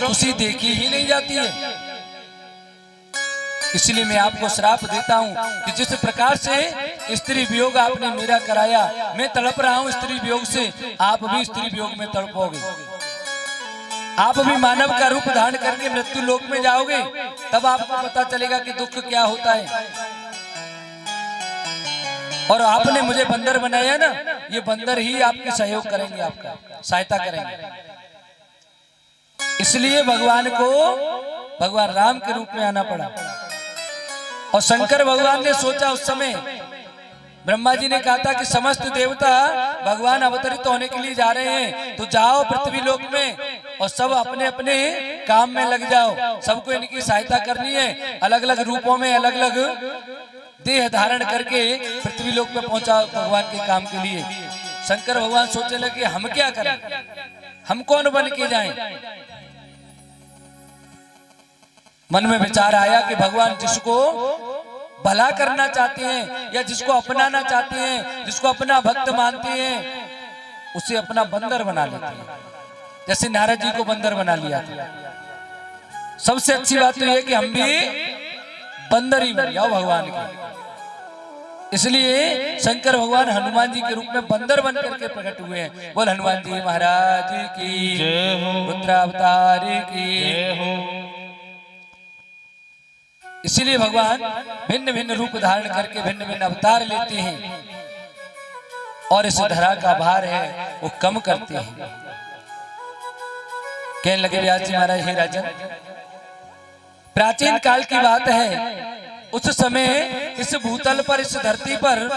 खुशी देखी ही नहीं जाती है। इसलिए मैं आपको श्राप देता हूं कि जिस प्रकार से स्त्री वियोग आपने मेरा कराया, मैं तड़प रहा हूं स्त्री वियोग से, आप भी स्त्री वियोग में तड़पोगे। आप भी मानव का रूप धारण करके मृत्यु लोक में जाओगे, तब आपको पता चलेगा कि दुख क्या होता है। और आपने मुझे बंदर बनाया ना, ये बंदर ही आपके सहयोग करेंगे, आपका सहायता करेंगे। इसलिए भगवान को भगवान राम के रूप में आना पड़ा। और शंकर भगवान ने सोचा, उस समय ब्रह्मा जी ने कहा था कि समस्त देवता भगवान अवतरित होने के लिए जा रहे हैं, तो जाओ पृथ्वी लोक में और सब अपने अपने काम में लग जाओ। सबको इनकी सहायता करनी है, अलग अलग रूपों में अलग अलग देह धारण करके पृथ्वी लोक में पहुंचा भगवान के काम के लिए। शंकर भगवान सोचने लगे हम क्या करें, हम कौन बन के जाएं। मन में विचार आया कि भगवान जिसको भला करना चाहते हैं या जिसको अपनाना चाहते हैं, जिसको अपना भक्त मानते हैं, उसे अपना बंदर बना लेते हैं। जैसे नारद जी को बंदर बना लिया था। सबसे अच्छी बात तो यह कि हम भी बंदर ही बन जाओ भगवान के। इसलिए शंकर भगवान हनुमान जी के रूप में बंदर बन करके प्रकट हुए हैं। बोल हनुमान जी महाराज की जय हो, रुद्रावतार की जय हो। इसीलिए भगवान भिन्न भिन्न रूप धारण करके भिन्न भिन्न अवतार लेते हैं और इस धरा का भार है वो कम करते हैं। कहने लगे व्यास जी महाराज, हे राजन, प्राचीन काल की बात है, उस समय इस भूतल पर, इस धरती पर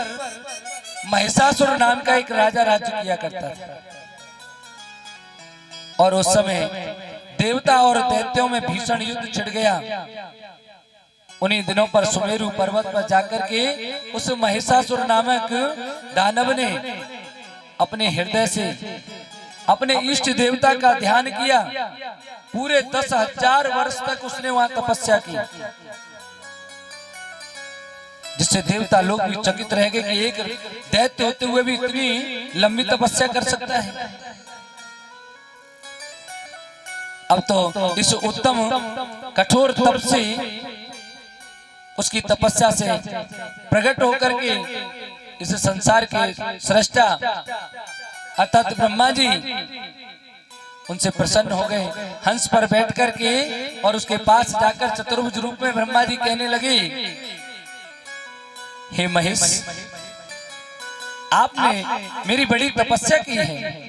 महिषासुर नाम का एक राजा राज्य किया करता था। और उस समय देवता और दैत्यों में भीषण युद्ध छिड़ गया। उन्हीं दिनों पर सुमेरु पर्वत पर जाकर के उस महिषासुर नामक दानव ने अपने हृदय से अपने इष्ट देवता का ध्यान किया। पूरे 10,000 वर्ष तक उसने वहां तपस्या की, जिससे देवता लोग भी चकित रह गए कि एक दैत्य होते हुए भी इतनी लंबी तपस्या कर सकता है। अब तो इस उत्तम कठोर तप से, उसकी तपस्या से प्रकट होकर के इस संसार के सृष्टा अर्थात ब्रह्मा जी उनसे प्रसन्न हो गए। हंस पर बैठ करके और उसके पास जाकर चतुर्भुज रूप में ब्रह्मा जी कहने लगे, हे महेश, आपने मेरी बड़ी तपस्या की है,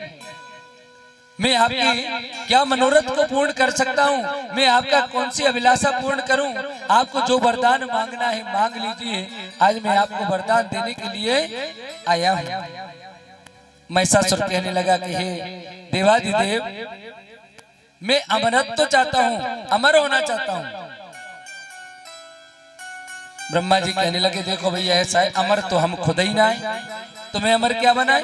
मैं आपकी क्या मनोरथ को पूर्ण कर सकता हूँ, मैं आपका कौन सी अभिलाषा पूर्ण करूं। आपको जो वरदान मांगना है मांग लीजिए, आज मैं आपको वरदान देने के लिए आया हूँ। महिषासुर कहने लगा कि हे देवाधिदेव, मैं अमरत्व तो चाहता हूँ, अमर होना चाहता हूँ। ब्रह्मा जी कहने लगे, देखो भैया ऐसा है, अमर तो हम खुद ही ना है, तुम्हें अमर क्या बनाए।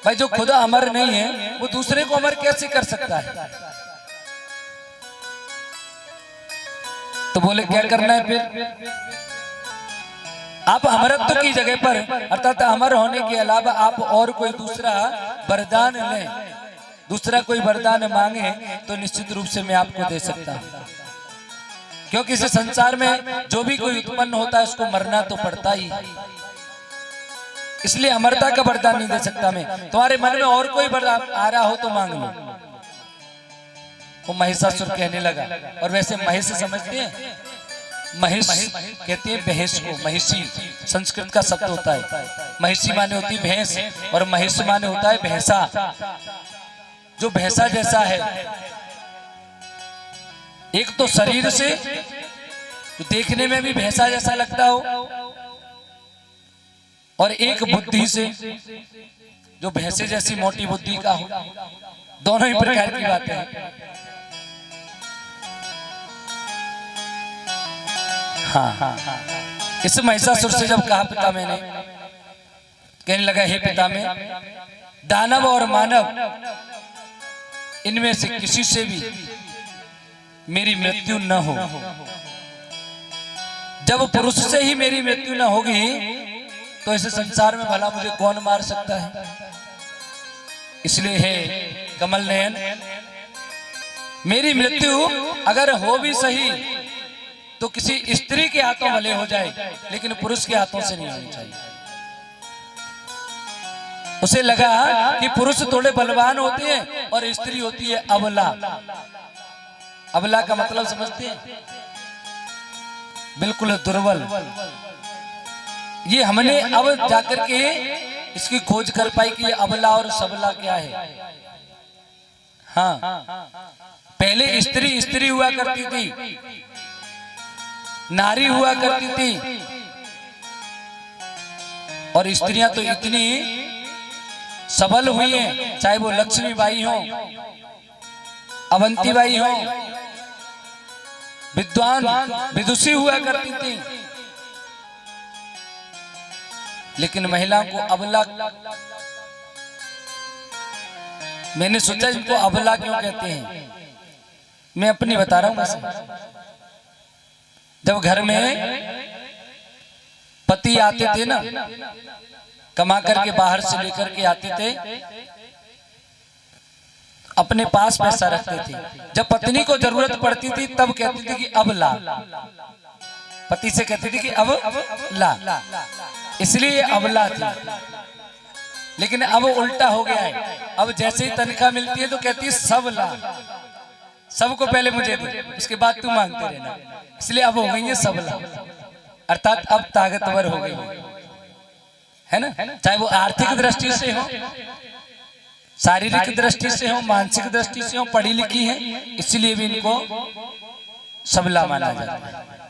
भाई जो खुदा अमर नहीं है वो दूसरे को अमर कैसे कर सकता है। तो बोले क्या करना है फिर, आप अमरत्व की जगह पर अर्थात अमर होने के अलावा आप और कोई दूसरा वरदान लें, दूसरा कोई वरदान मांगे तो निश्चित रूप से मैं आपको दे सकता हूं। क्योंकि इस संसार में जो भी कोई उत्पन्न होता है उसको मरना तो पड़ता ही, इसलिए अमरता का वरदान नहीं दे सकता मैं। तुम्हारे मन में और कोई वरदान आ रहा हो तो मांग लो। वो महिषासुर कहने लगा, और वैसे महेश समझते हैं, महेश कहते हैं भैंस को, महिषी संस्कृत का शब्द होता है। महिषी माने होती है भैंस और महेश माने होता है भैंसा, जो भैंसा जैसा है। एक तो शरीर से तो देखने में भी भैंसा जैसा लगता हो, और एक बुद्धि से जो भैंसे जैसी मोटी बुद्धि का हो। दोनों ही प्रकार की बातें हैं। हाँ, इस महिषासुर से जब कहा पिता मैंने, कहने लगा हे पिता में, दानव और मानव इनमें से किसी से भी मेरी मृत्यु न हो। जब पुरुष से ही मेरी मृत्यु न होगी तो इस संसार में भला मुझे कौन मार सकता है। इसलिए हे कमल नयन, मेरी मृत्यु अगर हो भी सही तो किसी स्त्री के हाथों भले हो जाए, लेकिन पुरुष के हाथों से नहीं होनी चाहिए। उसे लगा कि पुरुष थोड़े बलवान होते हैं और स्त्री होती है अबला। अबला का मतलब समझते हैं? बिल्कुल दुर्बल। ये हमने अब जाकर के इसकी खोज कर पाई कि ये अबला और सबला क्या है। हाँ, पहले स्त्री स्त्री हुआ करती थी, नारी हुआ करती थी, और स्त्रियां तो इतनी सबल हुई हैं, चाहे वो लक्ष्मीबाई हो, अवंतीबाई हो, विद्वान विदुषी हुआ करती थी, लेकिन महिला को अबला। मैंने सोचा इनको अबला क्यों कहते हैं, मैं अपनी बता रहा हूं। जब घर में पति आते थे ना, कमा करके बाहर से लेकर के आते थे, अपने पास पैसा रखते थे। जब पत्नी को जरूरत पड़ती थी तब कहती थी कि अब ला। पति से कहती थी कि अब ला, इसलिए अबला थी। लेकिन अब उल्टा हो गया है। अब जैसे ही तनख्वाह मिलती है तो कहती है सब ला, सबको पहले मुझे दे, उसके बाद तू मांगते रहना। इसलिए अब हो गई है सबला, अर्थात अब ताकतवर हो गई है ना। चाहे वो आर्थिक दृष्टि से हो, शारीरिक दृष्टि से हो, मानसिक दृष्टि से हो, पढ़ी लिखी है, इसलिए भी इनको सबला माना जाता है।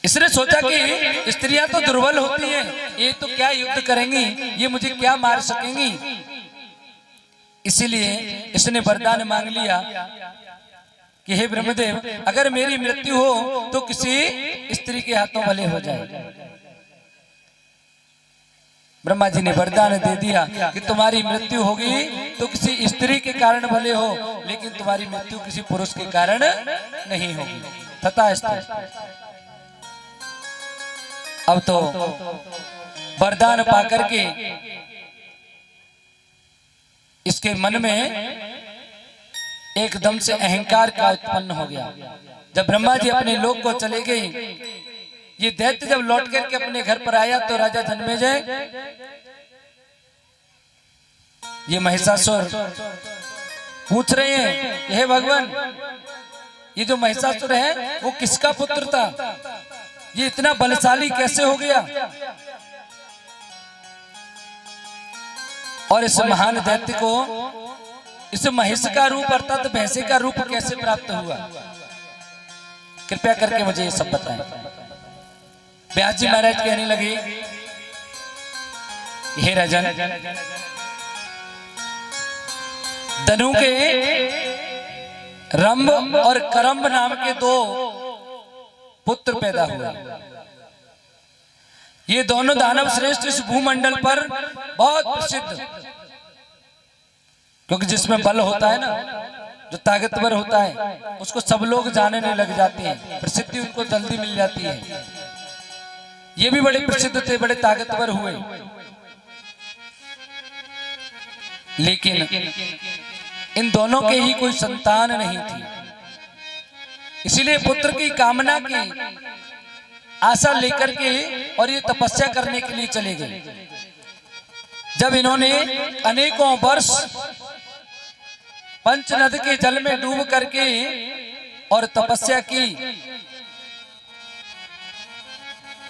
इसने सोचा कि स्त्रियां तो दुर्बल होती हैं, ये तो क्या युद्ध करेंगी, ये मुझे क्या मार सकेंगी। इसीलिए इसने वरदान मांग लिया कि हे ब्रह्मदेव, अगर मेरी मृत्यु हो तो किसी स्त्री के हाथों भले हो जाए। ब्रह्मा जी ने वरदान दे दिया कि तुम्हारी मृत्यु होगी तो किसी स्त्री के कारण भले हो, लेकिन तुम्हारी मृत्यु किसी पुरुष के कारण नहीं होगी। तथास्तु। अब तो वरदान पाकर के इसके मन में एकदम से अहंकार का उत्पन्न हो गया। जब ब्रह्मा जी अपने लोक को चले गए, ये दैत्य जब लौट करके अपने घर पर आया तो राजा जन्मेजय, ये महिषासुर पूछ रहे हैं कि हे भगवान, ये जो महिषासुर है वो किसका पुत्र था, ये इतना बलशाली कैसे हो गया, और इस महान दैत्य को इस महिष का रूप अर्थात भैंसे का रूप कैसे प्राप्त हुआ, कृपया करके मुझे ये सब बताएं। व्यास जी महाराज कहने लगे, हे राजन, धनु के रंभ और करम्ब नाम के दो पुत्र पैदा हुए। ये दोनों दानव श्रेष्ठ इस भूमंडल पर बहुत प्रसिद्ध, क्योंकि जिसमें बल होता है ना, जो ताकतवर होता है, उसको सब लोग जानने लग जाते हैं, प्रसिद्धि उनको जल्दी मिल जाती है। ये भी बड़े प्रसिद्ध थे, बड़े ताकतवर हुए, लेकिन इन दोनों के ही कोई संतान नहीं थी। इसीलिए पुत्र की कामना की आशा लेकर के और ये तपस्या करने के लिए चले गए। जब इन्होंने अनेकों वर्ष पंचनद के जल में डूब करके और तपस्या की,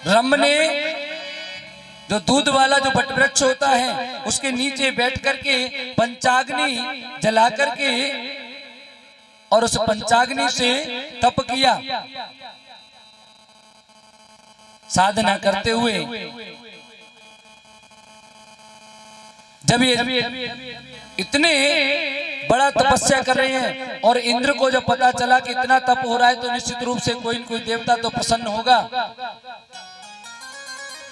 ब्रह्म ने जो दूध वाला जो वटवृक्ष होता है उसके नीचे बैठ करके पंचाग्नि जला करके और उस पंचाग्नि से तप किया, साधना करते हुए। जब ये इतने बड़ा तपस्या कर रहे हैं और इंद्र को जब पता चला कि इतना तप हो रहा है तो निश्चित रूप से कोई न कोई देवता तो प्रसन्न होगा।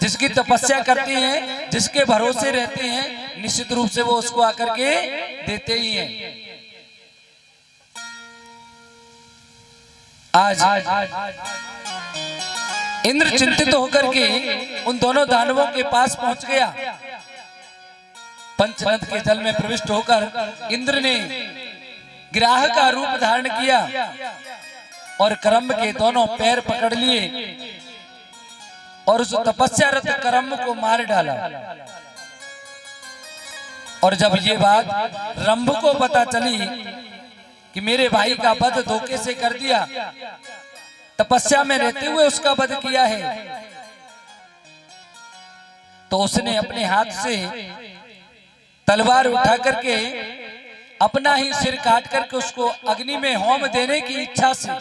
जिसकी तपस्या करते हैं, जिसके भरोसे रहते हैं, निश्चित रूप से वो उसको आकर के देते ही हैं। आज इंद्र चिंतित होकर के उन दोनों दानवों के पास पहुंच गया। पंचनद के जल में प्रविष्ट होकर इंद्र ने ग्राह का रूप धारण किया और कर्म के दोनों पैर पकड़ लिए और उस तपस्यारत कर्म को मार डाला। और जब ये बात रंभ को पता चली कि मेरे भाई का वध धोखे से कर दिया, तपस्या में रहते हुए उसका वध किया है, तो उसने अपने हाथ से तलवार उठा करके अपना ही सिर काट करके उसको अग्नि में होम देने की इच्छा से,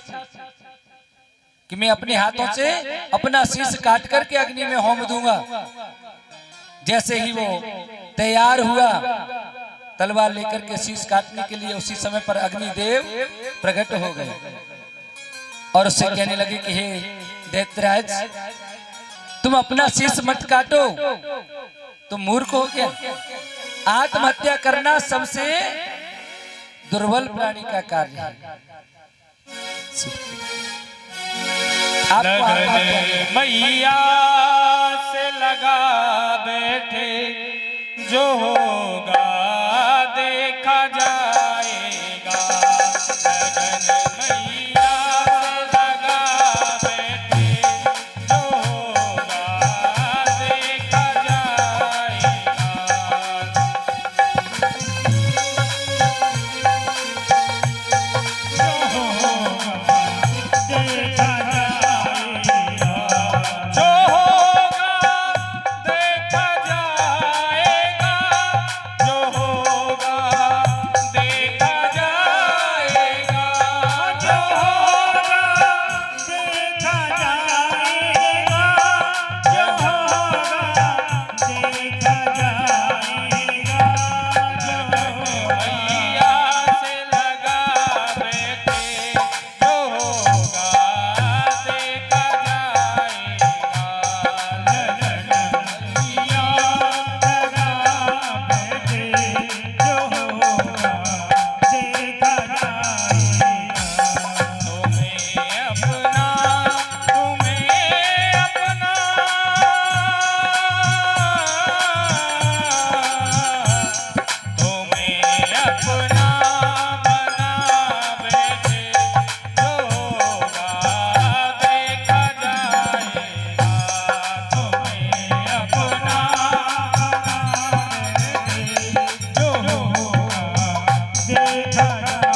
कि मैं अपने हाथों से अपना शीश काट करके अग्नि में होम दूंगा। जैसे ही वो तैयार हुआ तलवार लेकर के शीश काटने के लिए, उसी समय पर अग्निदेव प्रकट हो गए और उससे कहने लगे कि हे दैत्यराज, तुम अपना शीश मत काटो, तुम मूर्ख हो क्या? आत्महत्या करना सबसे दुर्बल प्राणी का कार्य है। लगन मैया से लगा बैठे, जो होगा देखा जाएगा। लगन मैया से लगा बैठे, जो होगा देखा जाएगा। देखा